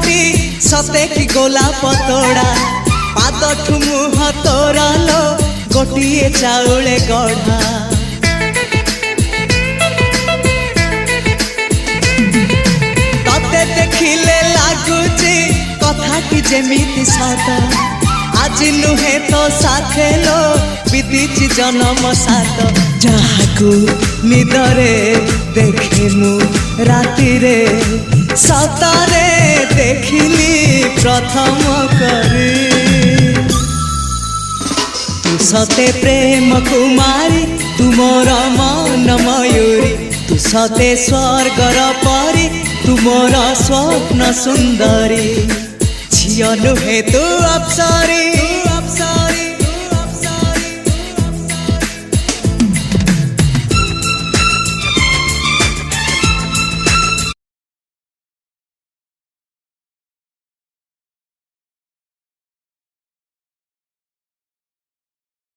मुहटी सते कि गोलाप तोड़ा पादठु मुह तोरा लो गोटिए चाउले गढ़ा तते देखिले लागुची कथाटी जेमिति सत आज नुहे तो साथे लो विदिची जन्म सात जहाकू निदरे देखे मु राति रे सतारे देखिली प्रथम करी तू सते प्रेम कुमारी तू मोर मन मयूरी तू सते स्वर्गर परी तू मोर स्वप्न सुंदरी झियो नुहे तू अप्सरी।